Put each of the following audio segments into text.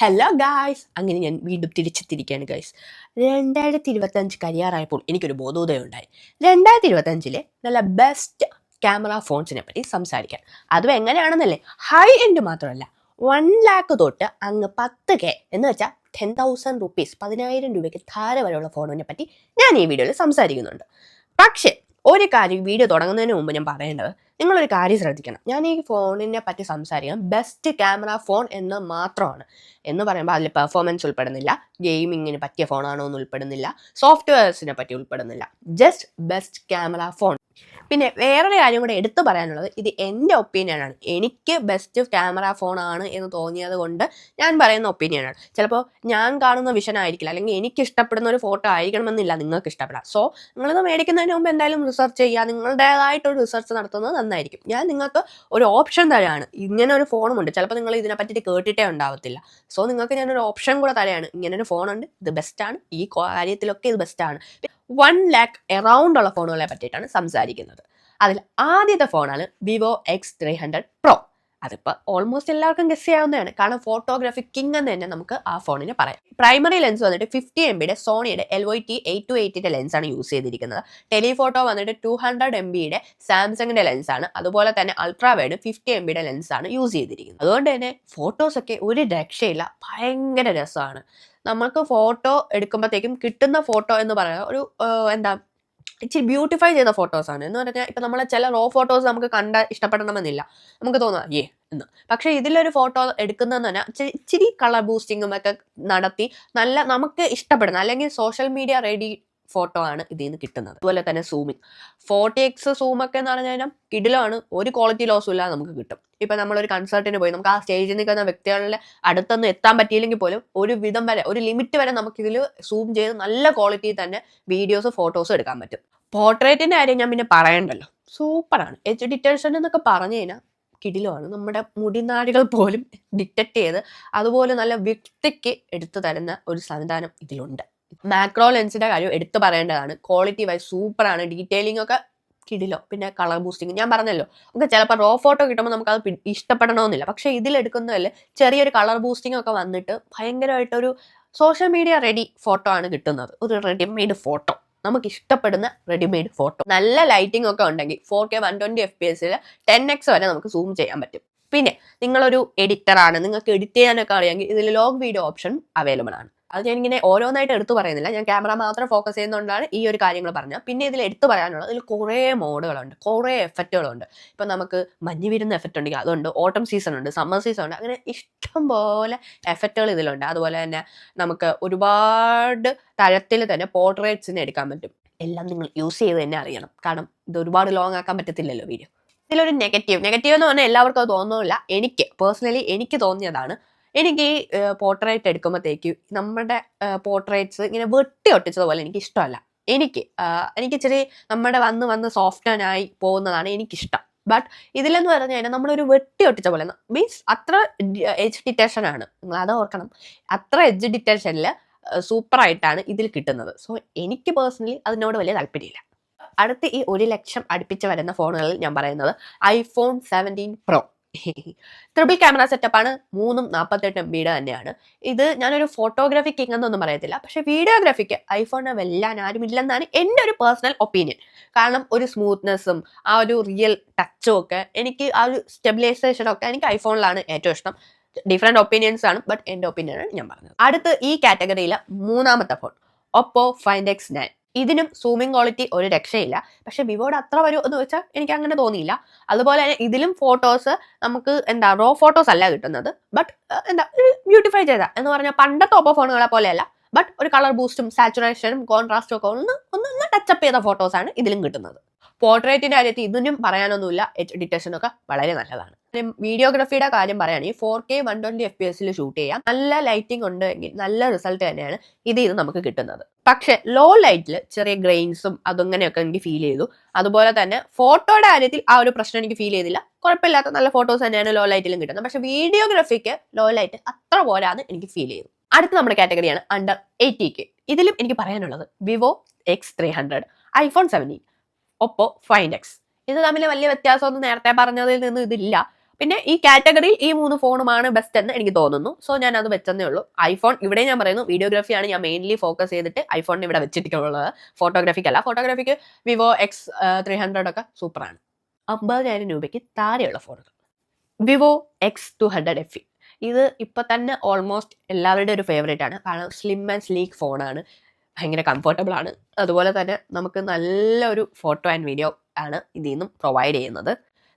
Hello guys, അങ്ങനെ ഞാൻ വീണ്ടും തിരിച്ചെത്തിയിരിക്കുകയാണ് ഗായ്സ്. 2025 കഴിയാറായപ്പോൾ എനിക്കൊരു ബോധോദയം ഉണ്ടായി. 2025 നല്ല ബെസ്റ്റ് ക്യാമറ ഫോൺസിനെ പറ്റി സംസാരിക്കാൻ. അതും എങ്ങനെയാണെന്നല്ലേ, ഹൈ എൻഡ് മാത്രമല്ല, 1 lakh തൊട്ട് അങ്ങ് 10K എന്ന് വെച്ചാൽ 10,000 റുപ്പീസ്, 10,000 രൂപയ്ക്ക് താഴെ വരെയുള്ള ഫോണിനെ പറ്റി ഞാൻ ഈ വീഡിയോയിൽ സംസാരിക്കുന്നുണ്ട്. പക്ഷേ ഒരു കാര്യം വീഡിയോ തുടങ്ങുന്നതിന് മുമ്പ് ഞാൻ പറയേണ്ടത്, നിങ്ങളൊരു കാര്യം ശ്രദ്ധിക്കണം. ഞാൻ ഈ ഫോണിനെ പറ്റി സംസാരിക്കാൻ ബെസ്റ്റ് ക്യാമറ ഫോൺ എന്ന് മാത്രമാണ്. എന്ന് പറയുമ്പോൾ അതിൽ പെർഫോമൻസ് ഉൾപ്പെടുന്നില്ല, ഗെയിമിങ്ങിന് പറ്റിയ ഫോണാണോ എന്ന് ഉൾപ്പെടുന്നില്ല, സോഫ്റ്റ്വെയർസിനെ പറ്റി ഉൾപ്പെടുന്നില്ല. Just best camera phone. പിന്നെ വേറൊരു കാര്യം കൂടെ എടുത്തു പറയാനുള്ളത്, ഇത് എൻ്റെ ഒപ്പീനിയനാണ്. എനിക്ക് ബെസ്റ്റ് ക്യാമറ ഫോണാണ് എന്ന് തോന്നിയത് കൊണ്ട് ഞാൻ പറയുന്ന ഒപ്പീനിയനാണ്. ചിലപ്പോൾ ഞാൻ കാണുന്ന വിഷൻ ആയിരിക്കില്ല, അല്ലെങ്കിൽ എനിക്ക് ഇഷ്ടപ്പെടുന്ന ഒരു ഫോട്ടോ ആയിരിക്കണമെന്നില്ല നിങ്ങൾക്ക് ഇഷ്ടപ്പെടാം. സോ നിങ്ങളിത് മേടിക്കുന്നതിന് മുമ്പ് എന്തായാലും റിസർച്ച് ചെയ്യുക, നിങ്ങളുടേതായിട്ടൊരു റിസർച്ച് നടത്തുന്നത് നന്നായിരിക്കും. ഞാൻ നിങ്ങൾക്ക് ഒരു ഓപ്ഷൻ തരാണ്. ഇങ്ങനെ ഒരു ഫോണുമുണ്ട്, ചിലപ്പോൾ നിങ്ങൾ ഇതിനെ പറ്റിയിട്ട് കേട്ടിട്ടേ ഉണ്ടാവത്തില്ല. സോ നിങ്ങൾക്ക് ഞാനൊരു ഓപ്ഷൻ കൂടെ തരാണ്. ഇങ്ങനൊരു ഫോണുണ്ട്, ഇത് ബെസ്റ്റാണ്, ഈ കാര്യത്തിലൊക്കെ ഇത് ബെസ്റ്റാണ്. 1 lakh എറൗണ്ട് ഉള്ള ഫോണുകളെ പറ്റിയിട്ടാണ് സംസാരിക്കുന്നത്. അതിൽ ആദ്യത്തെ ഫോണാണ് വിവോ X300 Pro. അതിപ്പോൾ ഓൾമോസ്റ്റ് എല്ലാവർക്കും ഗസ് ചെയ്യാവുന്നതാണ്, കാരണം ഫോട്ടോഗ്രാഫി കിങ് എന്ന് തന്നെ നമുക്ക് ആ ഫോണിനെ പറയാം. പ്രൈമറി ലെൻസ് വന്നിട്ട് 50 MB സോണിയുടെ LYT-828 ലെൻസാണ് യൂസ് ചെയ്തിരിക്കുന്നത്. ടെലിഫോട്ടോ വന്നിട്ട് 200 MB സാംസങ്ങിന്റെ ലെൻസാണ്. അതുപോലെ തന്നെ അൾട്രാ വൈഡ് 50 MB ലെൻസാണ് യൂസ് ചെയ്തിരിക്കുന്നത്. അതുകൊണ്ട് തന്നെ ഫോട്ടോസൊക്കെ ഒരു രക്ഷയില്ല, ഭയങ്കര രസമാണ്. നമുക്ക് ഫോട്ടോ എടുക്കുമ്പോഴത്തേക്കും കിട്ടുന്ന ഫോട്ടോ എന്ന് പറയുന്നത് ഒരു ഇച്ചിരി ബ്യൂട്ടിഫൈ ചെയ്ത ഫോട്ടോസാണ്. എന്ന് പറഞ്ഞാൽ ഇപ്പം നമ്മളെ ചില റോ ഫോട്ടോസ് നമുക്ക് ഇഷ്ടപ്പെടണമെന്നില്ല, നമുക്ക് തോന്നുക എന്ന്. പക്ഷേ ഇതിലൊരു ഫോട്ടോ എടുക്കുന്നതെന്ന് പറഞ്ഞാൽ ഇച്ചിരി കളർ ബൂസ്റ്റിങ്ങും ഒക്കെ നടത്തി നല്ല നമുക്ക് ഇഷ്ടപ്പെടുന്ന, അല്ലെങ്കിൽ സോഷ്യൽ മീഡിയ റെഡി ഫോട്ടോ ആണ് ഇതിൽ നിന്ന് കിട്ടുന്നത്. അതുപോലെ തന്നെ സൂമിങ്, 40x സൂമൊക്കെ എന്ന് പറഞ്ഞു കഴിഞ്ഞാൽ കിടിലാണ്, ഒരു ക്വാളിറ്റി ലോസും ഇല്ലാതെ നമുക്ക് കിട്ടും. ഇപ്പം നമ്മളൊരു കൺസേർട്ടിന് പോയി നമുക്ക് ആ സ്റ്റേജിൽ നിൽക്കുന്ന വ്യക്തികളുടെ അടുത്തൊന്നും എത്താൻ പറ്റിയില്ലെങ്കിൽ പോലും ഒരു വിധം വരെ, ഒരു ലിമിറ്റ് വരെ നമുക്കിതിൽ സൂം ചെയ്ത് നല്ല ക്വാളിറ്റിയിൽ തന്നെ വീഡിയോസ് ഫോട്ടോസ് എടുക്കാൻ പറ്റും. പോർട്രേറ്റിൻ്റെ കാര്യം ഞാൻ പിന്നെ പറയണ്ടല്ലോ, സൂപ്പറാണ്. എച്ച് ഡിറ്റക്ഷൻ എന്നൊക്കെ പറഞ്ഞു കഴിഞ്ഞാൽ കിടിലുമാണ്. നമ്മുടെ മുടിനാടികൾ പോലും ഡിറ്റക്ട് ചെയ്ത് അതുപോലെ നല്ല വ്യക്തിക്ക് എടുത്തു തരുന്ന ഒരു സംവിധാനം ഇതിലുണ്ട്. മാക്രോ ലെൻസിന്റെ കാര്യം എടുത്തു പറയേണ്ടതാണ്. ക്വാളിറ്റി വൈസ് സൂപ്പറാണ്, ഡീറ്റെയിലിംഗ് ഒക്കെ കിടിലോ. പിന്നെ കളർ ബൂസ്റ്റിംഗ് ഞാൻ പറഞ്ഞല്ലോ, നമുക്ക് ചിലപ്പോൾ റോ ഫോട്ടോ കിട്ടുമ്പോൾ നമുക്ക് അത് ഇഷ്ടപ്പെടണമെന്നില്ല. പക്ഷേ ഇതിലെടുക്കുന്നതിൽ ചെറിയൊരു കളർ ബൂസ്റ്റിംഗ് ഒക്കെ വന്നിട്ട് ഭയങ്കരമായിട്ടൊരു സോഷ്യൽ മീഡിയ റെഡി ഫോട്ടോ ആണ് കിട്ടുന്നത്. ഒരു റെഡിമെയ്ഡ് ഫോട്ടോ, നമുക്ക് ഇഷ്ടപ്പെടുന്ന റെഡിമെയ്ഡ് ഫോട്ടോ. നല്ല ലൈറ്റിംഗ് ഒക്കെ ഉണ്ടെങ്കിൽ 4K 120 FPS 10x വരെ നമുക്ക് സൂം ചെയ്യാൻ പറ്റും. പിന്നെ നിങ്ങളൊരു എഡിറ്റർ ആണ്, നിങ്ങൾക്ക് എഡിറ്റ് ചെയ്യാനൊക്കെ അറിയാമെങ്കിൽ ഇതിൽ ലോഗ് വീഡിയോ ഓപ്ഷൻ അവൈലബിൾ ആണ്. അത് ഞാനിങ്ങനെ ഓരോന്നായിട്ട് എടുത്തു പറയുന്നില്ല, ഞാൻ ക്യാമറ മാത്രം ഫോക്കസ് ചെയ്യുന്നതുകൊണ്ടാണ് ഈ ഒരു കാര്യങ്ങൾ പറഞ്ഞത്. പിന്നെ ഇതിൽ എടുത്തു പറയാനുള്ളത്, ഇതിൽ കുറേ മോഡുകളുണ്ട്, കുറേ എഫക്റ്റുകളുണ്ട്. ഇപ്പം നമുക്ക് മഞ്ഞ് വീരുന്ന എഫക്റ്റ് ഉണ്ടെങ്കിൽ അതുണ്ട്, ഓട്ടം സീസൺ ഉണ്ട്, സമ്മർ സീസൺ ഉണ്ട്, അങ്ങനെ ഇഷ്ടം പോലെ എഫക്റ്റുകൾ ഇതിലുണ്ട്. അതുപോലെ തന്നെ നമുക്ക് ഒരുപാട് തരത്തിൽ തന്നെ പോർട്രേറ്റ്സിനെ എടുക്കാൻ പറ്റും. എല്ലാം നിങ്ങൾ യൂസ് ചെയ്ത് തന്നെ അറിയണം, കാരണം ഇത് ഒരുപാട് ലോങ് ആക്കാൻ പറ്റത്തില്ലല്ലോ വീഡിയോ. ഇതിലൊരു നെഗറ്റീവ് എന്ന് പറഞ്ഞാൽ എല്ലാവർക്കും അത് തോന്നുന്നില്ല, എനിക്ക് പേഴ്സണലി എനിക്ക് തോന്നിയതാണ്. എനിക്ക് ഈ പോർട്രേറ്റ് എടുക്കുമ്പോഴത്തേക്ക് നമ്മുടെ പോർട്രേറ്റ്സ് ഇങ്ങനെ വെട്ടി ഒട്ടിച്ചതുപോലെ എനിക്ക് ഇഷ്ടമല്ല. എനിക്ക് ഇച്ചിരി നമ്മുടെ വന്ന് സോഫ്റ്റനായി പോകുന്നതാണ് എനിക്കിഷ്ടം. ബട്ട് ഇതിലെന്ന് പറഞ്ഞു കഴിഞ്ഞാൽ നമ്മളൊരു വെട്ടി ഒട്ടിച്ച പോലെ, മീൻസ് അത്ര എഡ്ജ് ഡിറ്റക്ഷൻ ആണ്, നിങ്ങൾ അത് ഓർക്കണം. അത്ര എഡ്ജ് ഡിറ്റക്ഷനിൽ സൂപ്പറായിട്ടാണ് ഇതിൽ കിട്ടുന്നത്. സോ എനിക്ക് പേഴ്സണലി അതിനോട് വലിയ താല്പര്യമില്ല. അടുത്ത് ഈ 1 ലക്ഷം അടുപ്പിച്ച് വരുന്ന ഫോണുകളിൽ ഞാൻ പറയുന്നത് iPhone 17 Pro. ട്രിപ്പിൾ ക്യാമറ സെറ്റപ്പാണ്, 348 MB തന്നെയാണ്. ഇത് ഞാനൊരു ഫോട്ടോഗ്രാഫി കിങ് എന്നൊന്നും പറയത്തില്ല, പക്ഷെ വീഡിയോഗ്രാഫിക്ക് ഐഫോണിനെ വെല്ലാൻ ആരുമില്ലെന്നാണ് എൻ്റെ ഒരു പേഴ്സണൽ ഒപ്പീനിയൻ. കാരണം ഒരു സ്മൂത്ത്നെസ്സും ആ ഒരു റിയൽ ടച്ചും ഒക്കെ, എനിക്ക് ആ ഒരു സ്റ്റെബിലൈസേഷനും ഒക്കെ എനിക്ക് ഐഫോണിലാണ് ഏറ്റവും ഇഷ്ടം. ഡിഫറെൻറ്റ് ഒപ്പീനിയൻസ് ആണ്, ബട്ട് എൻ്റെ ഒപ്പീനിയനാണ് ഞാൻ പറഞ്ഞത്. അടുത്ത് ഈ കാറ്റഗറിയിലെ മൂന്നാമത്തെ ഫോൺ Oppo Find X9. ഇതിനും സൂമിങ് ക്വാളിറ്റി ഒരു രക്ഷയില്ല, പക്ഷെ വിവോയുടെ അത്ര വരും എന്ന് വെച്ചാൽ എനിക്ക് അങ്ങനെ തോന്നിയില്ല. അതുപോലെ തന്നെ ഇതിലും ഫോട്ടോസ് നമുക്ക് റോ ഫോട്ടോസ് അല്ല കിട്ടുന്നത്, ബട്ട് ബ്യൂട്ടിഫൈ ചെയ്ത എന്ന് പറഞ്ഞാൽ പണ്ടത്തെ ഓപ്പോ ഫോണുകളെ പോലെയല്ല, ബട്ട് ഒരു കളർ ബൂസ്റ്റും സാച്ചുറേഷനും കോൺട്രാസ്റ്റും ഒക്കെ ഒന്ന് ടച്ചപ്പ് ചെയ്ത ഫോട്ടോസാണ് ഇതിലും കിട്ടുന്നത്. പോർട്രേറ്റിന്റെ കാര്യത്തിൽ ഇതിനും പറയാനൊന്നുമില്ല, എച്ച് ഡിറ്റക്ഷൻ ഒക്കെ വളരെ നല്ലതാണ്. വീഡിയോഗ്രാഫിയുടെ കാര്യം പറയുകയാണെങ്കിൽ 4K 120 FPS ഷൂട്ട് ചെയ്യാം. നല്ല ലൈറ്റിംഗ് ഉണ്ടെങ്കിൽ നല്ല റിസൾട്ട് തന്നെയാണ് ഇത് നമുക്ക് കിട്ടുന്നത്. പക്ഷെ ലോ ലൈറ്റിൽ ചെറിയ ഗ്രെയിൻസും അതങ്ങനെയൊക്കെ എനിക്ക് ഫീൽ ചെയ്തു. അതുപോലെ തന്നെ ഫോട്ടോയുടെ കാര്യത്തിൽ ആ ഒരു പ്രശ്നം എനിക്ക് ഫീൽ ചെയ്തില്ല, കുഴപ്പമില്ലാത്ത നല്ല ഫോട്ടോസ് തന്നെയാണ് ലോ ലൈറ്റിലും കിട്ടുന്നത്. പക്ഷെ വീഡിയോഗ്രാഫിക്ക് ലോ ലൈറ്റ് അത്ര പോരാന്ന് എനിക്ക് ഫീൽ ചെയ്തു. അടുത്ത നമ്മുടെ കാറ്റഗറിയാണ് അണ്ടർ 80K. ഇതിലും എനിക്ക് പറയാനുള്ളത് Vivo X300, iPhone 17, Oppo Find X. ഇത് തമ്മിൽ വലിയ വ്യത്യാസമൊന്നും നേരത്തെ പറഞ്ഞതിൽ നിന്ന് ഇതില്ല. പിന്നെ ഈ കാറ്റഗറിയിൽ ഈ 3 ഫോണുമാണ് ബെസ്റ്റ് എന്ന് എനിക്ക് തോന്നുന്നു. സോ ഞാൻ അത് വെച്ചെന്നേ ഉള്ളൂ. ഐഫോൺ ഇവിടെ ഞാൻ പറയുന്നു വീഡിയോഗ്രാഫിയാണ് ഞാൻ മെയിൻലി ഫോക്കസ് ചെയ്തിട്ട് ഐഫോണിന് ഇവിടെ വെച്ചിട്ടുള്ളത്. ഫോട്ടോഗ്രാഫിക്കല്ല. ഫോട്ടോഗ്രാഫിക്ക് വിവോ X300 ഒക്കെ സൂപ്പറാണ്. 50,000 രൂപയ്ക്ക് താഴെയുള്ള ഫോണുകൾ. Vivo X200 FE. ഇത് ഇപ്പം തന്നെ ഓൾമോസ്റ്റ് എല്ലാവരുടെയും ഒരു ഫേവറേറ്റ് ആണ്. കാരണം സ്ലിം ആൻഡ് സ്ലീക്ക് ഫോണാണ്. ഭയങ്കര കംഫർട്ടബിൾ ആണ്. അതുപോലെ തന്നെ നമുക്ക് നല്ലൊരു ഫോട്ടോ ആൻഡ് വീഡിയോ ആണ് ഇതിൽ നിന്നും പ്രൊവൈഡ് ചെയ്യുന്നത്.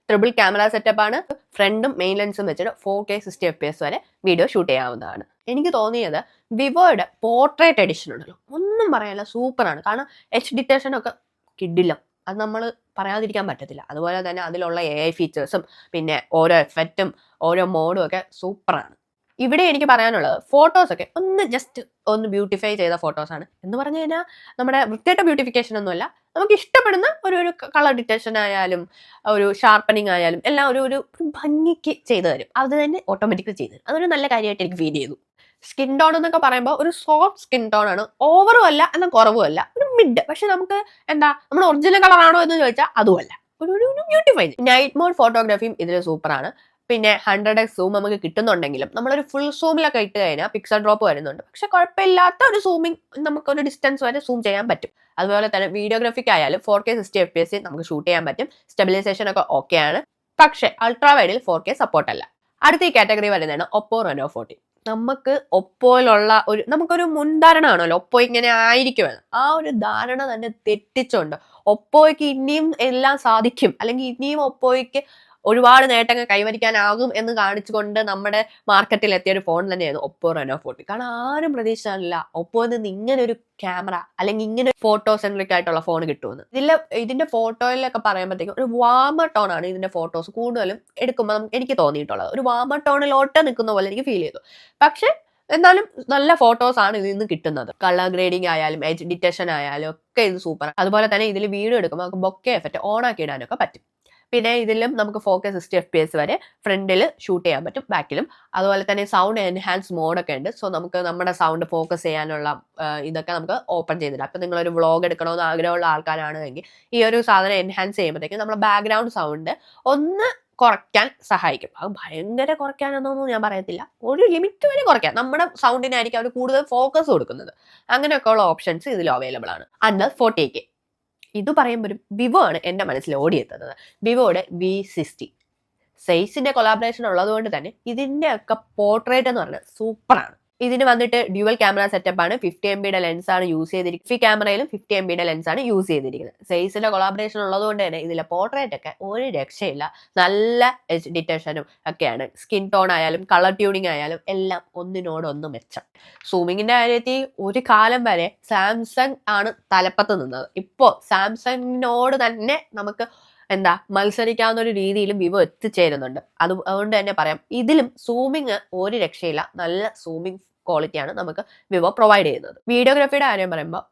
ട്രിപ്പിൾ ക്യാമറ സെറ്റപ്പ് ആണ്. ഫ്രണ്ടും മെയിൻ ലെൻസും വെച്ചിട്ട് 4K 60 FPS വരെ വീഡിയോ ഷൂട്ട് ചെയ്യാവുന്നതാണ്. എനിക്ക് തോന്നിയത് വിവോയുടെ പോർട്രേറ്റ് എഡിഷൻ ഉണ്ടല്ലോ, ഒന്നും പറയാനില്ല, സൂപ്പറാണ്. കാരണം എച്ച് ഡിറ്റക്ഷൻ ഒക്കെ കിടിലം, അത് നമ്മൾ പറയാതിരിക്കാൻ പറ്റത്തില്ല. അതുപോലെ തന്നെ അതിലുള്ള AI ഫീച്ചേഴ്സും പിന്നെ ഓരോ എഫക്റ്റും ഓരോ മോഡും ഒക്കെ സൂപ്പറാണ്. ഇവിടെ എനിക്ക് പറയാനുള്ളത് ഫോട്ടോസൊക്കെ ഒന്ന് ബ്യൂട്ടിഫൈ ചെയ്ത ഫോട്ടോസാണ്. എന്ന് പറഞ്ഞു കഴിഞ്ഞാൽ നമ്മുടെ വൃത്തിയായിട്ട ബ്യൂട്ടിഫിക്കേഷൻ ഒന്നുമല്ല, നമുക്ക് ഇഷ്ടപ്പെടുന്ന ഒരു കളർ ഡിറ്റക്ഷൻ ആയാലും ഒരു ഷാർപ്പനിങ് ആയാലും എല്ലാം ഒരു ഭംഗിക്ക് ചെയ്തു തരും. അത് തന്നെ ഓട്ടോമാറ്റിക്കലി ചെയ്തു തരും. അതൊരു നല്ല കാര്യമായിട്ട് എനിക്ക് ഫീൽ ചെയ്തു. സ്കിൻ ടോൺ എന്നൊക്കെ പറയുമ്പോൾ ഒരു സോഫ്റ്റ് സ്കിൻ ടോൺ ആണ്. ഓവറും അല്ല എന്നാൽ കുറവും അല്ല, ഒരു മിഡ്. പക്ഷെ നമുക്ക് നമ്മുടെ ഒറിജിനൽ കളറാണോ എന്ന് ചോദിച്ചാൽ അതുമല്ല, ഒരു ബ്യൂട്ടിഫൈ. നൈറ്റ് മോഡ് ഫോട്ടോഗ്രാഫിയും ഇതിൽ സൂപ്പറാണ്. പിന്നെ 100x സൂം നമുക്ക് കിട്ടുന്നുണ്ടെങ്കിലും നമ്മളൊരു ഫുൾ സൂമിലൊക്കെ ഇട്ട് കഴിഞ്ഞാൽ പിക്സൽ ഡ്രോപ്പ് വരുന്നുണ്ട്. പക്ഷെ കുഴപ്പമില്ലാത്ത ഒരു സൂമിങ്, നമുക്കൊരു ഡിസ്റ്റൻസ് വരെ സൂം ചെയ്യാൻ പറ്റും. അതുപോലെ തന്നെ വീഡിയോഗ്രാഫിക്ക് ആയാലും 4K 60 FPS നമുക്ക് ഷൂട്ട് ചെയ്യാൻ പറ്റും. സ്റ്റെബിലൈസേഷൻ ഒക്കെ ഓക്കെ ആണ്. പക്ഷേ അൾട്രാ വൈഡിൽ 4K സപ്പോർട്ട് അല്ല. അടുത്ത ഈ കാറ്റഗറി വരുന്നതാണ് ഒപ്പോ റെനോ 14. നമുക്ക് ഒപ്പോയിലുള്ള നമുക്കൊരു മുൻധാരണ ആണല്ലോ ഒപ്പോ ഇങ്ങനെ ആയിരിക്കുമെന്ന്. ആ ഒരു ധാരണ തന്നെ തെറ്റിച്ചുകൊണ്ട് ഒപ്പോയ്ക്ക് ഇനിയും എല്ലാം സാധിക്കും, അല്ലെങ്കിൽ ഇനിയും ഒപ്പോയ്ക്ക് ഒരുപാട് നേട്ടങ്ങൾ കൈവരിക്കാനാകും എന്ന് കാണിച്ചുകൊണ്ട് നമ്മുടെ മാർക്കറ്റിൽ എത്തിയ ഒരു ഫോൺ തന്നെയായിരുന്നു ഒപ്പോ റെനോ 14. കാരണം ആരും പ്രതീക്ഷിച്ചില്ല ഒപ്പോയിൽ നിന്ന് ഇങ്ങനെ ഒരു ക്യാമറ അല്ലെങ്കിൽ ഇങ്ങനെ ഫോട്ടോ സെൻട്രിക് ആയിട്ടുള്ള ഫോൺ കിട്ടുമെന്ന്. ഇതിന്റെ ഫോട്ടോയിലൊക്കെ പറയുമ്പോഴത്തേക്കും ഒരു വാമർ ടോൺ ആണ് ഇതിന്റെ ഫോട്ടോസ് കൂടുതലും എടുക്കുമ്പോൾ എനിക്ക് തോന്നിയിട്ടുള്ളത്. ഒരു വാമർ ടോണിലോട്ട് നിൽക്കുന്ന പോലെ എനിക്ക് ഫീൽ ചെയ്തു. പക്ഷെ എന്നാലും നല്ല ഫോട്ടോസ് ആണ് ഇതിൽ നിന്ന് കിട്ടുന്നത്. കളർ ഗ്രേഡിംഗ് ആയാലും എഡ്ജ് ഡിറ്റക്ഷൻ ആയാലും ഒക്കെ ഇത് സൂപ്പർ. അതുപോലെ തന്നെ ഇതിൽ വീഡിയോ എടുക്കുമ്പോൾ നമുക്ക് ബൊക്കെ എഫക്റ്റ് ഓൺ ആക്കി ഇടാനൊക്കെ പറ്റും. പിന്നെ ഇതിലും നമുക്ക് 4K 60 FPS വരെ ഫ്രണ്ടിൽ ഷൂട്ട് ചെയ്യാൻ പറ്റും, ബാക്കിലും. അതുപോലെ തന്നെ സൗണ്ട് എൻഹാൻസ് മോഡൊക്കെ ഉണ്ട്. സോ നമുക്ക് നമ്മുടെ സൗണ്ട് ഫോക്കസ് ചെയ്യാനുള്ള ഇതൊക്കെ നമുക്ക് ഓപ്പൺ ചെയ്തിടാം. അപ്പം നിങ്ങളൊരു വ്ളോഗ് എടുക്കണമെന്ന് ആഗ്രഹമുള്ള ആൾക്കാരാണെങ്കിൽ ഈ ഒരു സാധനം എൻഹാൻസ് ചെയ്യുമ്പോഴത്തേക്കും നമ്മുടെ ബാക്ക്ഗ്രൗണ്ട് സൗണ്ട് ഒന്ന് കുറയ്ക്കാൻ സഹായിക്കും. അത് ഭയങ്കര കുറയ്ക്കാനെന്നൊന്നും ഞാൻ പറയത്തില്ല, ഒരു ലിമിറ്റ് വരെ കുറയ്ക്കാം. നമ്മുടെ സൗണ്ടിനായിരിക്കും അവർ കൂടുതൽ ഫോക്കസ് കൊടുക്കുന്നത്. അങ്ങനെയൊക്കെയുള്ള ഓപ്ഷൻസ് ഇതിൽ അവൈലബിൾ ആണ്. Under 40K. ഇത് പറയുമ്പോഴും വിവോ ആണ് എൻ്റെ മനസ്സിൽ ഓടിയെത്തുന്നത്. വിവോയുടെ V60 സൈസിന്റെ കൊളാബറേഷൻ ഉള്ളതുകൊണ്ട് തന്നെ ഇതിന്റെ ഒക്കെ പോർട്രേറ്റ് എന്ന് പറഞ്ഞാൽ സൂപ്പറാണ്. ഇതിന് വന്നിട്ട് ഡ്യുവൽ ക്യാമറ സെറ്റപ്പ് ആണ്. 50 MB ലെൻസാണ് യൂസ് ചെയ്തിരിക്കുന്നത്. ക്യാമറയിലും 50 MB ലെൻസാണ് യൂസ് ചെയ്തിരിക്കുന്നത്. സൈസിന്റെ കൊളാബറേഷൻ ഉള്ളതുകൊണ്ട് തന്നെ ഇതിലെ പോർട്രേറ്റ് ഒക്കെ ഒരു രക്ഷയില്ല. നല്ല എഡ്ജ് ഡിറ്റക്ഷനും ഒക്കെയാണ്. സ്കിൻ ടോൺ ആയാലും കളർ ട്യൂണിങ് ആയാലും എല്ലാം ഒന്നിനോടൊന്ന് മെച്ചം. സൂമിങ്ങിന്റെ കാര്യത്തിൽ ഒരു കാലം വരെ സാംസങ് ആണ് തലപ്പത്ത് നിന്നത്. ഇപ്പോൾ സാംസങ്ങിനോട് തന്നെ നമുക്ക് മത്സരിക്കാവുന്ന ഒരു രീതിയിലും വിവോ എത്തിച്ചേരുന്നുണ്ട്. അതുകൊണ്ട് തന്നെ പറയാം, ഇതിലും സൂമിങ് ഒരു രക്ഷയില്ല. നല്ല സൂമിങ് ക്വാളിറ്റിയാണ് നമുക്ക് വിവോ പ്രൊവൈഡ് ചെയ്യുന്നത്. വീഡിയോഗ്രാഫിയുടെ കാര്യം പറയുമ്പോൾ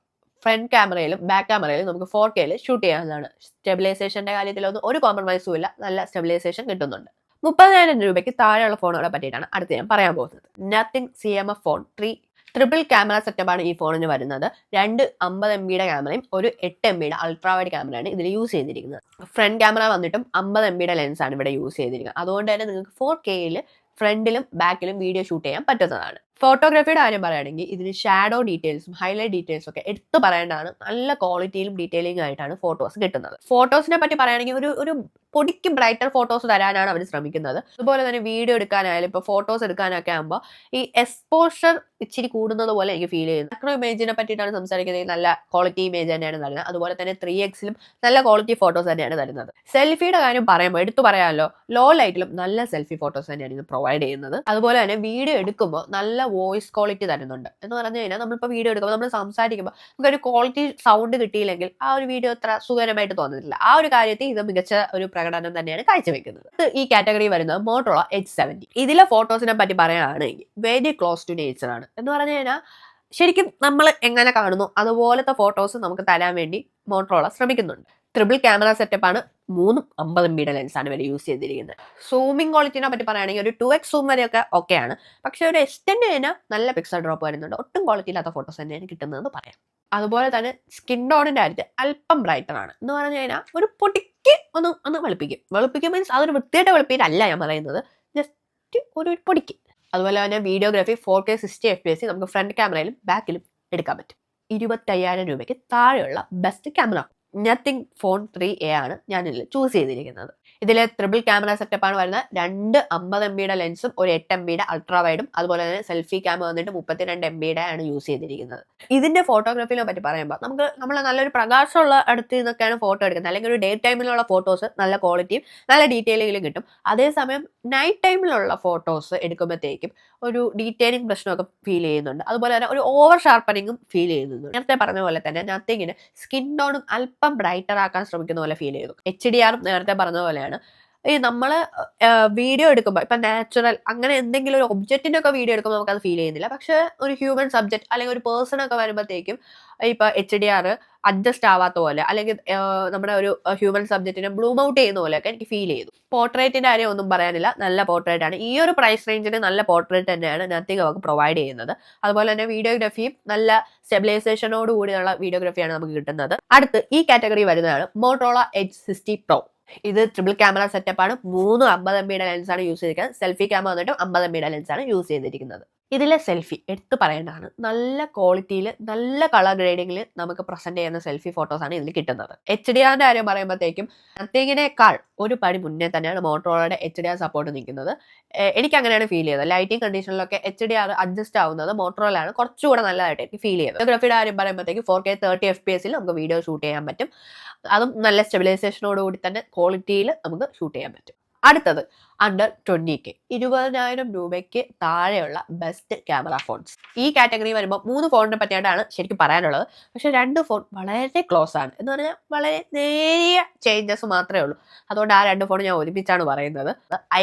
ഫ്രണ്ട് ക്യാമറയിലും ബാക്ക് ക്യാമറയിലും നമുക്ക് 4K ഷൂട്ട് ചെയ്യാവുന്നതാണ്. സ്റ്റെബിലൈസേഷന്റെ കാര്യത്തിലൊന്നും ഒരു കോംപ്രമൈസും ഇല്ല, നല്ല സ്റ്റെബിലൈസേഷൻ കിട്ടുന്നുണ്ട്. 30,000 രൂപയ്ക്ക് താഴെയുള്ള ഫോണുകളെ പറ്റിയിട്ടാണ് അടുത്ത് ഞാൻ പറയാൻ പോകുന്നത്. Nothing CMF phone 3 triple camera സെറ്റപ്പാണ് ഈ ഫോണിന് വരുന്നത്. 2 50 MB ക്യാമറയും ഒരു 8 MB അൾട്രാ വൈഡ് ക്യാമറയാണ് ഇതിൽ യൂസ് ചെയ്തിരിക്കുന്നത്. ഫ്രണ്ട് ക്യാമറ വന്നിട്ടും 50 MB ലെൻസാണ് ഇവിടെ യൂസ് ചെയ്തിരിക്കുന്നത്. അതുകൊണ്ട് തന്നെ നിങ്ങൾക്ക് 4K ഫ്രണ്ടിലും ബാക്കിലും വീഡിയോ ഷൂട്ട് ചെയ്യാൻ പറ്റുന്നതാണ്. ഫോട്ടോഗ്രാഫിയുടെ കാര്യം പറയുകയാണെങ്കിൽ ഇതിന് ഷാഡോ ഡീറ്റെയിൽസും ഹൈലൈറ്റ് ഡീറ്റെയിൽസും ഒക്കെ എടുത്തു പറയേണ്ടതാണ്. നല്ല ക്വാളിറ്റിയിലും ഡീറ്റെയിലിംഗ് ആയിട്ടാണ് ഫോട്ടോസ് കിട്ടുന്നത്. ഫോട്ടോസിനെ പറ്റി പറയുകയാണെങ്കിൽ ഒരു പൊടിക്ക് ബ്രൈറ്റർ ഫോട്ടോസ് തരാനാണ് അവർ ശ്രമിക്കുന്നത്. അതുപോലെ തന്നെ വീഡിയോ എടുക്കാനായാലും ഇപ്പോൾ ഫോട്ടോസ് എടുക്കാനൊക്കെ ആകുമ്പോൾ ഈ എക്സ്പോഷർ ഇച്ചിരി കൂടുന്നത് പോലെ എനിക്ക് ഫീൽ ചെയ്യുന്നു. മാക്രോ ഇമേജിനെ പറ്റിയിട്ടാണ് സംസാരിക്കുന്നത്. നല്ല ക്വാളിറ്റി ഇമേജ് തന്നെയാണ് തരുന്നത്. അതുപോലെ തന്നെ 3x നല്ല ക്വാളിറ്റി ഫോട്ടോസ് തന്നെയാണ് തരുന്നത്. സെൽഫിയുടെ കാര്യം പറയുമ്പോൾ എടുത്തു പറയാമല്ലോ, ലോ ലൈറ്റിലും നല്ല സെൽഫി ഫോട്ടോസ് തന്നെയാണ് ഇത് പ്രൊവൈഡ് ചെയ്യുന്നത്. അതുപോലെ തന്നെ വീഡിയോ എടുക്കുമ്പോൾ നല്ല വോയിസ് ക്വാളിറ്റി തരുന്നുണ്ട്. എന്ന് പറഞ്ഞു കഴിഞ്ഞാൽ നമ്മളിപ്പോൾ വീഡിയോ എടുക്കുമ്പോൾ നമ്മൾ സംസാരിക്കുമ്പോൾ നമുക്കൊരു ക്വാളിറ്റി സൗണ്ട് കിട്ടിയില്ലെങ്കിൽ ആ ഒരു വീഡിയോ അത്ര സുഖകരമായിട്ട് തോന്നുന്നില്ല. ആ ഒരു കാര്യത്തിൽ ഇത് മികച്ച ഒരു പ്രകടനം തന്നെയാണ് കാഴ്ചവെക്കുന്നത്. ഈ കാറ്റഗറി വരുന്നത് മോട്ടോറോള H70. ഇതിലെ ഫോട്ടോസിനെ പറ്റി പറയുകയാണെങ്കിൽ വെരി ക്ലോസ് ടു നേച്ചർ ആണ്. എന്ന് പറഞ്ഞു കഴിഞ്ഞാൽ ശരിക്കും നമ്മൾ എങ്ങനെ കാണുന്നു അതുപോലത്തെ ഫോട്ടോസ് നമുക്ക് തരാൻ വേണ്ടി മോട്ടോറോള ശ്രമിക്കുന്നുണ്ട്. ട്രിപ്പിൾ ക്യാമറ സെറ്റപ്പാണ്. 3 50 MB ലെൻസാണ് ഇവർ യൂസ് ചെയ്തിരിക്കുന്നത്. സൂമിംഗ് ക്വാളിറ്റിനെ പറ്റി പറയുകയാണെങ്കിൽ ഒരു 2x സൂം വരെയൊക്കെ ഓക്കെയാണ്. പക്ഷെ ഒരു എക്സ്റ്റെൻഡ് കഴിഞ്ഞാൽ നല്ല പിക്സൽ ഡ്രോപ്പ് വരുന്നുണ്ട്. ഒട്ടും ക്വാളിറ്റി ഇല്ലാത്ത ഫോട്ടോസ് തന്നെയാണ് കിട്ടുന്നതെന്ന് പറയാം. അതുപോലെ തന്നെ സ്കിൻ ടോണിന്റെ കാര്യത്തിൽ അല്പം ബ്രൈറ്റർ ആണ് എന്ന് പറഞ്ഞു കഴിഞ്ഞാൽ ഒരു പൊടിക്ക് ഒന്ന് വെളുപ്പിക്കും മീൻസ് അതൊരു വൃത്തിയായിട്ട് വെളുപ്പിയിട്ടല്ല ഞാൻ പറയുന്നത്, ജസ്റ്റ് ഒരു പൊടിക്ക്. അതുപോലെ തന്നെ വീഡിയോഗ്രാഫി 4K 60 FPS നമുക്ക് ഫ്രണ്ട് ക്യാമറയിലും ബാക്കിലും എടുക്കാൻ പറ്റും. 25,000 രൂപയ്ക്ക് താഴെയുള്ള best camera nothing phone 3A ആണ് ഞാൻ ഇതിൽ ചൂസ് ചെയ്തിരിക്കുന്നത്. ഇതിലെ ട്രിപ്പിൾ ക്യാമറ സെറ്റപ്പാണ് വരുന്നത്. 2 50 MB ലെൻസും ഒരു 8 MB അൾട്രാ വൈഡും അതുപോലെ തന്നെ സെൽഫി ക്യാമറ വന്നിട്ട് 32 MB ആണ് യൂസ് ചെയ്തിരിക്കുന്നത്. ഇതിന്റെ ഫോട്ടോഗ്രാഫിനെ പറ്റി പറയുമ്പോൾ നമ്മൾ നല്ലൊരു പ്രകാശമുള്ള അടുത്ത് നിന്നൊക്കെയാണ് ഫോട്ടോ എടുക്കുന്നത്, അല്ലെങ്കിൽ ഒരു ഡേ ടൈമിലുള്ള ഫോട്ടോസ് നല്ല ക്വാളിറ്റിയും നല്ല ഡീറ്റെയിലിംഗിലും കിട്ടും. അതേസമയം നൈറ്റ് ടൈമിലുള്ള ഫോട്ടോസ് എടുക്കുമ്പോഴത്തേക്കും ഒരു ഡീറ്റെയിലിംഗ് പ്രശ്നമൊക്കെ ഫീൽ ചെയ്യുന്നുണ്ട്. അതുപോലെ തന്നെ ഒരു ഓവർ ഷാർപ്പനിങ്ങും ഫീൽ ചെയ്യുന്നുണ്ട്. നേരത്തെ പറഞ്ഞ പോലെ തന്നെ നത്തിങ്ങിന് സ്കിൻ ടോണും അല്പം ബ്രൈറ്റർ ആക്കാൻ ശ്രമിക്കുന്ന പോലെ ഫീൽ ചെയ്തു. HDR നേരത്തെ പറഞ്ഞ പോലെയാണ്. ഈ നമ്മൾ വീഡിയോ എടുക്കുമ്പോൾ ഇപ്പം നാച്ചുറൽ അങ്ങനെ എന്തെങ്കിലും ഒരു ഒബ്ജക്റ്റിൻ്റെ ഒക്കെ വീഡിയോ എടുക്കുമ്പോൾ നമുക്കത് ഫീൽ ചെയ്യുന്നില്ല. പക്ഷേ ഒരു ഹ്യൂമൻ സബ്ജക്റ്റ് അല്ലെങ്കിൽ ഒരു പേഴ്സൺ ഒക്കെ വരുമ്പോഴത്തേക്കും ഇപ്പോൾ HDR അഡ്ജസ്റ്റ് ആവാത്ത പോലെ, അല്ലെങ്കിൽ നമ്മുടെ ഒരു ഹ്യൂമൻ സബ്ജക്റ്റിനെ ബ്ലൂം ഔട്ട് ചെയ്യുന്ന പോലെയൊക്കെ എനിക്ക് ഫീൽ ചെയ്തു. പോർട്രേറ്റിൻ്റെ കാര്യം ഒന്നും പറയാനില്ല, നല്ല പോർട്രേറ്റ് ആണ്. ഈ ഒരു പ്രൈസ് റേഞ്ചിന് നല്ല പോർട്രേറ്റ് തന്നെയാണ് നത്തിങ് നമുക്ക് പ്രൊവൈഡ് ചെയ്യുന്നത്. അതുപോലെ തന്നെ വീഡിയോഗ്രാഫിയും നല്ല സ്റ്റെബിലൈസേഷനോട് കൂടിയുള്ള വീഡിയോഗ്രാഫിയാണ് നമുക്ക് കിട്ടുന്നത്. അടുത്ത് ഈ കാറ്റഗറി വരുന്നതാണ് മോട്ടോറോള എഡ്ജ് 60 Pro. ഇത് ട്രിപ്പിൾ ക്യാമറ സെറ്റപ്പാണ്. 3 50 MB ലെൻസാണ് യൂസ് ചെയ്തിരിക്കുന്നത്. സെൽഫി ക്യാമറ വന്നിട്ട് 50 MB ലെൻസാണ് യൂസ് ചെയ്തിരിക്കുന്നത്. ഇതിലെ സെൽഫി എടുത്തു പറയേണ്ടതാണ്. നല്ല ക്വാളിറ്റിയിൽ നല്ല കളർ ഗ്രേഡിങ്ങിൽ നമുക്ക് പ്രസന്റ് ചെയ്യുന്ന സെൽഫി ഫോട്ടോസാണ് ഇതിൽ കിട്ടുന്നത്. HDRന്റെ കാര്യം പറയുമ്പോഴത്തേക്കും നത്തിങ്ങിനേക്കാൾ ഒരു പടി മുന്നേ തന്നെയാണ് മോട്ടോറോളയുടെ HDR സപ്പോർട്ട് നിൽക്കുന്നത്. എനിക്ക് അങ്ങനെയാണ് ഫീൽ ചെയ്തത്. ലൈറ്റിംഗ് കണ്ടീഷനിലൊക്കെ HDR അഡ്ജസ്റ്റ് ആവുന്നത് മോട്ടോറോളയാണ് കുറച്ചുകൂടെ നല്ലതായിട്ട് എനിക്ക് ഫീൽ ചെയ്തത്. ഫോട്ടോഗ്രാഫിയുടെ കാര്യം പറയുമ്പോഴത്തേക്കും 4K 30 FPS നമുക്ക് വീഡിയോ ഷൂട്ട് ചെയ്യാൻ പറ്റും. അതും നല്ല സ്റ്റെബിലൈസേഷനോട് കൂടി തന്നെ ക്വാളിറ്റിയിൽ നമുക്ക് ഷൂട്ട് ചെയ്യാൻ പറ്റും. അടുത്തത് അണ്ടർ 20K 20,000 രൂപയ്ക്ക് താഴെയുള്ള ബെസ്റ്റ് ക്യാമറ ഫോൺസ്. ഈ കാറ്റഗറി വരുമ്പോൾ 3 ഫോണിനെ പറ്റിയായിട്ടാണ് ശരിക്കും പറയാനുള്ളത്. പക്ഷേ 2 ഫോൺ വളരെ ക്ലോസ് ആണ്, എന്ന് പറഞ്ഞാൽ വളരെ നേരിയ ചേഞ്ചസ് മാത്രമേ ഉള്ളൂ. അതുകൊണ്ട് ആ 2 ഫോൺ ഞാൻ ഒരുമിച്ചാണ് പറയുന്നത്.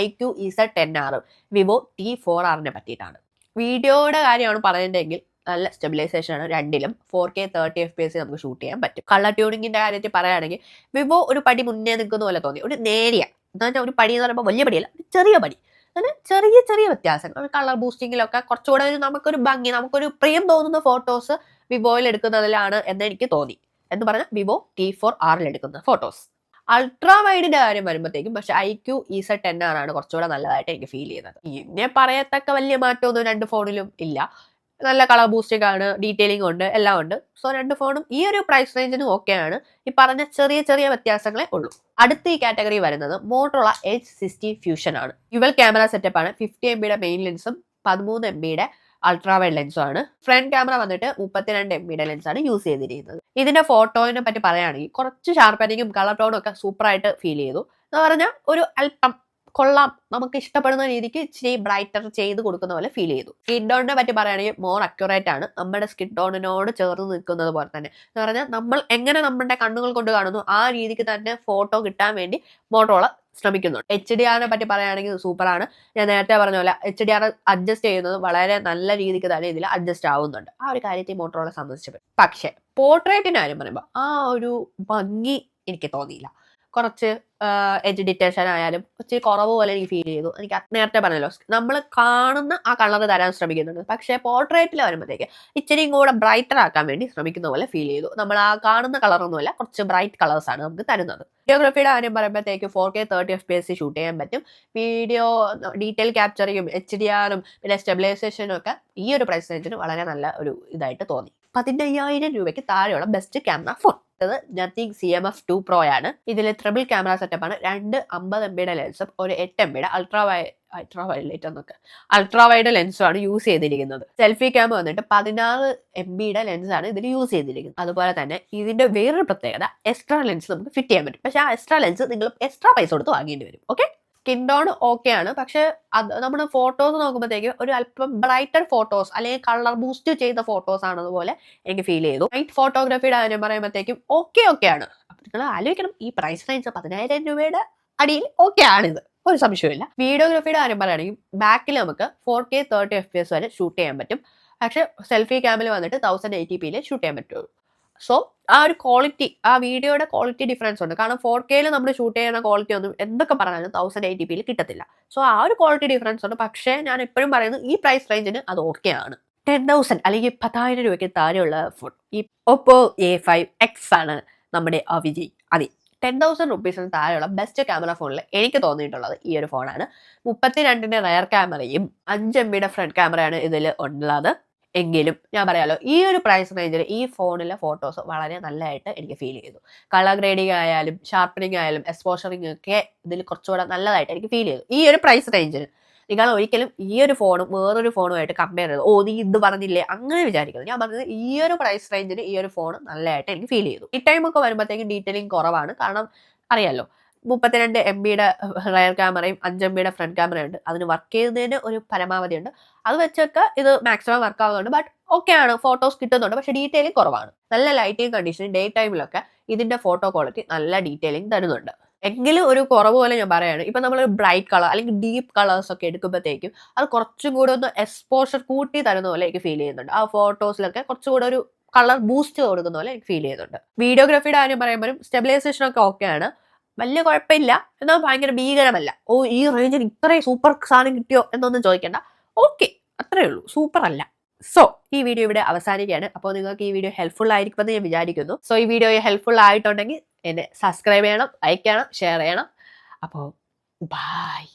iQ EZ10R, വിവോ T4Rനെ പറ്റിയിട്ടാണ്. വീഡിയോയുടെ കാര്യമാണ് പറയുന്നതെങ്കിൽ നല്ല സ്റ്റെബിലൈസേഷൻ ആണ്. രണ്ടിലും 4K 30 FPS നമുക്ക് ഷൂട്ട് ചെയ്യാൻ പറ്റും. കളർ ട്യൂണിങ്ങിന്റെ കാര്യത്തിൽ പറയുകയാണെങ്കിൽ വിവോ ഒരു പടി മുന്നേ നിൽക്കുന്ന പോലെ തോന്നി. ഒരു നേരിയ എന്താ വെച്ചാൽ ഒരു പടി എന്ന് പറയുമ്പോൾ വലിയ പടിയല്ല, ഒരു ചെറിയ പടി, അങ്ങനെ ചെറിയ ചെറിയ വ്യത്യാസങ്ങൾ. കളർ ബൂസ്റ്റിങ്ങിലൊക്കെ കുറച്ചുകൂടെ നമുക്കൊരു ഭംഗി, നമുക്കൊരു പ്രിയം തോന്നുന്ന ഫോട്ടോസ് വിവോയിൽ എടുക്കുന്നതിലാണ് എന്ന് എനിക്ക് തോന്നി. എന്ന് പറഞ്ഞാൽ വിവോ T4Rൽ എടുക്കുന്ന ഫോട്ടോസ്. അൾട്രാ വൈഡിന്റെ കാര്യം വരുമ്പോഴത്തേക്കും പക്ഷെ iQ EZ10R ആണ് കുറച്ചുകൂടെ നല്ലതായിട്ട് എനിക്ക് ഫീൽ ചെയ്യുന്നത്. പിന്നെ പറയത്തക്ക വലിയ മാറ്റമൊന്നും 2 ഫോണിലും ഇല്ല. നല്ല കളർ ബൂസ്റ്റിംഗ് ആണ്, ഡീറ്റെയിലിംഗ് ഉണ്ട്, എല്ലാം ഉണ്ട്. സോ 2 ഫോണും ഈ ഒരു പ്രൈസ് റേഞ്ചിനും ഓക്കെയാണ്. ഈ പറഞ്ഞ ചെറിയ ചെറിയ വ്യത്യാസങ്ങളെ ഉള്ളൂ. അടുത്ത ഈ കാറ്റഗറി വരുന്നത് മോട്ടോറോള എഡ്ജ് 60 ഫ്യൂഷൻ ആണ്. ഡ്യുവൽ ക്യാമറ സെറ്റപ്പ് ആണ്. 50 MB മെയിൻ ലെൻസും 13 MB അൾട്രാ വൈഡ് ലെൻസും ആണ്. ഫ്രണ്ട് ക്യാമറ വന്നിട്ട് 32 MB ലെൻസാണ് യൂസ് ചെയ്തിരിക്കുന്നത്. ഇതിന്റെ ഫോട്ടോയിനെ പറ്റി പറയുകയാണെങ്കിൽ കുറച്ച് ഷാർപ്പനിങ്ങും കളർ ടോണും ഒക്കെ സൂപ്പറായിട്ട് ഫീൽ ചെയ്തു. എന്ന് പറഞ്ഞാൽ ഒരു അല്പം കൊള്ളാം, നമുക്ക് ഇഷ്ടപ്പെടുന്ന രീതിക്ക് ഇച്ചിരി ബ്രൈറ്റർ ചെയ്ത് കൊടുക്കുന്ന പോലെ ഫീൽ ചെയ്തു. സ്കിൻ ടോണിനെ പറ്റി പറയുകയാണെങ്കിൽ മോർ അക്യുറേറ്റ് ആണ്, നമ്മുടെ സ്കിൻ ടോണിനോട് ചേർന്ന് നിൽക്കുന്നത് പോലെ തന്നെ. എന്ന് പറഞ്ഞാൽ നമ്മൾ എങ്ങനെ നമ്മുടെ കണ്ണുകൾ കൊണ്ട് കാണുന്നു ആ രീതിക്ക് തന്നെ ഫോട്ടോ കിട്ടാൻ വേണ്ടി മോട്ടോറോള ശ്രമിക്കുന്നുണ്ട്. HDRനെ പറ്റി പറയുകയാണെങ്കിൽ സൂപ്പറാണ്. ഞാൻ നേരത്തെ പറഞ്ഞ പോലെ HDR അഡ്ജസ്റ്റ് ചെയ്യുന്നത് വളരെ നല്ല രീതിക്ക് തന്നെ ഇതിൽ അഡ്ജസ്റ്റ് ആവുന്നുണ്ട്. ആ ഒരു കാര്യത്തിൽ മോട്ടോറോള സംബന്ധിച്ചപ്പോൾ. പക്ഷേ പോർട്രേറ്റിന്റെ കാര്യം പറയുമ്പോൾ ആ ഒരു ഭംഗി എനിക്ക് തോന്നിയില്ല. കുറച്ച് എഡ്ജ് ഡിറ്റക്ഷൻ ആയാലും ഇച്ചിരി കുറവ് പോലെ എനിക്ക് ഫീൽ ചെയ്തു. എനിക്ക് നേരത്തെ പറഞ്ഞല്ലോ, നമ്മൾ കാണുന്ന ആ കളർ തരാൻ ശ്രമിക്കുന്നുണ്ട്. പക്ഷേ പോർട്രേറ്റിൽ വരുമ്പോഴത്തേക്ക് ഇച്ചിരിയും കൂടെ ബ്രൈറ്റർ ആക്കാൻ വേണ്ടി ശ്രമിക്കുന്ന പോലെ ഫീൽ ചെയ്തു. നമ്മൾ ആ കാണുന്ന കളറൊന്നുമല്ല, കുറച്ച് ബ്രൈറ്റ് കളേഴ്സാണ് നമുക്ക് തരുന്നത്. വീഡിയോഗ്രാഫിയുടെ കാര്യം പറയുമ്പോഴത്തേക്ക് 4K 30 FPS ഷൂട്ട് ചെയ്യാൻ പറ്റും. വീഡിയോ ഡീറ്റെയിൽ ക്യാപ്ചറിങ്ങും HDRും പിന്നെ സ്റ്റെബിലൈസേഷനും ഒക്കെ ഈ ഒരു പ്രൈസ് റേഞ്ചിന് വളരെ നല്ല ഒരു ഇതായിട്ട് തോന്നി. 15,000 രൂപയ്ക്ക് താഴെയുള്ള best camera phone nothing CMF 2 Pro ആണ്. ഇതിൽ ട്രിപ്പിൾ ക്യാമറ സെറ്റപ്പാണ്. 2 50 MB ലെൻസും ഒരു 8 MB അൾട്രാ വൈഡ് ലെൻസുമാണ് യൂസ് ചെയ്തിരിക്കുന്നത്. സെൽഫി ക്യാമറ വന്നിട്ട് 16 MB ലെൻസാണ് ഇതിൽ യൂസ് ചെയ്തിരിക്കുന്നത്. അതുപോലെ തന്നെ ഇതിന്റെ വേറൊരു പ്രത്യേകത, എക്സ്ട്രാ ലെൻസ് നമുക്ക് ഫിറ്റ് ചെയ്യാൻ പറ്റും. പക്ഷേ ആ എക്സ്ട്രാ ലെൻസ് നിങ്ങൾ എക്സ്ട്രാ പൈസ കൊടുത്ത് വാങ്ങേണ്ടി വരും. ഓക്കെ, സ്കിൻ ടോൺ ഓക്കെ ആണ്. പക്ഷെ അത് നമ്മൾ ഫോട്ടോസ് നോക്കുമ്പോഴത്തേക്ക് ഒരു അല്പം ബ്രൈറ്റർ ഫോട്ടോസ് അല്ലെങ്കിൽ കളർ ബൂസ്റ്റ് ചെയ്ത ഫോട്ടോസ് ആണതുപോലെ എനിക്ക് ഫീൽ ചെയ്തു. നൈറ്റ് ഫോട്ടോഗ്രാഫിയുടെ കാര്യം പറയുമ്പോഴത്തേക്കും ഓക്കെ ആണ്. അപ്പം നിങ്ങൾ ആലോചിക്കണം, ഈ പ്രൈസ് റേഞ്ച് 10,000 രൂപയുടെ അടിയിൽ ഓക്കെ ആണിത്, ഒരു സംശയമില്ല. വീഡിയോഗ്രാഫിയുടെ കാര്യം പറയുകയാണെങ്കിൽ ബാക്കിൽ നമുക്ക് 4K 30 FPS വരെ ഷൂട്ട് ചെയ്യാൻ പറ്റും. പക്ഷെ സെൽഫി ക്യാമിൽ വന്നിട്ട് 1080p ഷൂട്ട് ചെയ്യാൻ പറ്റുള്ളൂ. സോ ആ ഒരു ക്വാളിറ്റി, ആ വീഡിയോയുടെ ക്വാളിറ്റി ഡിഫറൻസ് ഉണ്ട്. കാരണം 4Kയിൽ നമ്മൾ ഷൂട്ട് ചെയ്യുന്ന ക്വാളിറ്റി ഒന്നും എന്തൊക്കെ പറഞ്ഞാലും 1080p കിട്ടത്തില്ല. സോ ആ ഒരു ക്വാളിറ്റി ഡിഫറൻസ് ഉണ്ട്. പക്ഷേ ഞാൻ എപ്പോഴും പറയുന്നത് ഈ പ്രൈസ് റേഞ്ചിന് അത് ഓക്കെ ആണ്. 10,000 അല്ലെങ്കിൽ 10,000 രൂപയ്ക്ക് താഴെയുള്ള ഫോൺ ഈ ഒപ്പോ A5X ആണ് നമ്മുടെ അതി 10,000 റുപ്പീസിന് താഴെയുള്ള ബെസ്റ്റ് ക്യാമറ ഫോണിൽ എനിക്ക് തോന്നിയിട്ടുള്ളത് ഈ ഒരു ഫോണാണ്. 32ന്റെ റയർ ക്യാമറയും 5 MB ഫ്രണ്ട് ക്യാമറയാണ് ഇതിൽ ഉള്ളത്. എങ്കിലും ഞാൻ പറയാലോ, ഈ ഒരു പ്രൈസ് റേഞ്ചിൽ ഈ ഫോണിലെ ഫോട്ടോസ് വളരെ നല്ലതായിട്ട് എനിക്ക് ഫീൽ ചെയ്തു. കളർ ഗ്രേഡിംഗ് ആയാലും ഷാർപ്പനിങ് ആയാലും എക്സ്പോഷറിങ് ഒക്കെ ഇതിൽ കുറച്ചുകൂടെ നല്ലതായിട്ട് എനിക്ക് ഫീൽ ചെയ്തു ഈ ഒരു പ്രൈസ് റേഞ്ചിന്. നിങ്ങൾ ഒരിക്കലും ഈ ഒരു ഫോണും വേറൊരു ഫോണുമായിട്ട് കമ്പയർ ചെയ്ത് നീ ഇത് പറഞ്ഞില്ലേ അങ്ങനെ വിചാരിക്കുന്നത്. ഞാൻ പറഞ്ഞത് ഈ ഒരു പ്രൈസ് റേഞ്ചിന് ഈ ഒരു ഫോൺ നല്ലതായിട്ട് എനിക്ക് ഫീൽ ചെയ്തു. ഈ ടൈമൊക്കെ വരുമ്പോഴത്തേക്കും ഡീറ്റെയിലിംഗ് കുറവാണ്. കാരണം അറിയാലോ, 32 MB റയർ ക്യാമറയും 5 MB ഫ്രണ്ട് ക്യാമറയുണ്ട്. അതിന് വർക്ക് ചെയ്യുന്നതിന് ഒരു പരമാവധി ഉണ്ട്. അത് വെച്ചൊക്കെ ഇത് മാക്സിമം വർക്ക് ആവുന്നുണ്ട്. ബട്ട് ഓക്കെ ആണ്, ഫോട്ടോസ് കിട്ടുന്നുണ്ട്. പക്ഷേ ഡീറ്റെയിലിംഗ് കുറവാണ്. നല്ല ലൈറ്റിംഗ് കണ്ടീഷൻ, ഡേ ടൈമിലൊക്കെ ഇതിന്റെ ഫോട്ടോ ക്വാളിറ്റി നല്ല ഡീറ്റെയിലിംഗ് തരുന്നുണ്ട്. എങ്കിലും ഒരു കുറവ് പോലെ ഞാൻ പറയാണ്, ഇപ്പം നമ്മൾ ബ്രൈറ്റ് കളർ അല്ലെങ്കിൽ ഡീപ്പ് കളേഴ്സ് ഒക്കെ എടുക്കുമ്പോഴത്തേക്കും അത് കുറച്ചും കൂടെ ഒന്ന് എക്സ്പോഷർ കൂട്ടി തരുന്ന പോലെ എനിക്ക് ഫീൽ ചെയ്യുന്നുണ്ട്. ആ ഫോട്ടോസിലൊക്കെ കുറച്ചുകൂടെ ഒരു കളർ ബൂസ്റ്റ് കൊടുക്കുന്ന പോലെ എനിക്ക് ഫീൽ ചെയ്യുന്നുണ്ട്. വീഡിയോഗ്രാഫിയുടെ കാര്യം പറയുമ്പോഴും സ്റ്റെബിലൈസേഷൻ ഒക്കെ ആണ്, വലിയ കുഴപ്പമില്ല, എന്നാൽ ഭയങ്കര ഭീകരമല്ല. ഈ റേഞ്ചിന് ഇത്രയും സൂപ്പർ സാധനം കിട്ടിയോ എന്നൊന്നും ചോദിക്കേണ്ട. ഓക്കെ, അത്രേ ഉള്ളൂ, സൂപ്പർ അല്ല. സോ ഈ വീഡിയോ ഇവിടെ അവസാനിക്കുകയാണ്. അപ്പോൾ നിങ്ങൾക്ക് ഈ വീഡിയോ ഹെൽപ്ഫുൾ ആയിരിക്കുമെന്ന് ഞാൻ വിചാരിക്കുന്നു. സോ ഈ വീഡിയോ ഹെൽപ്ഫുൾ ആയിട്ടുണ്ടെങ്കിൽ എന്നെ സബ്സ്ക്രൈബ് ചെയ്യണം, ലൈക്ക് ചെയ്യണം, ഷെയർ ചെയ്യണം. അപ്പോൾ ബൈ.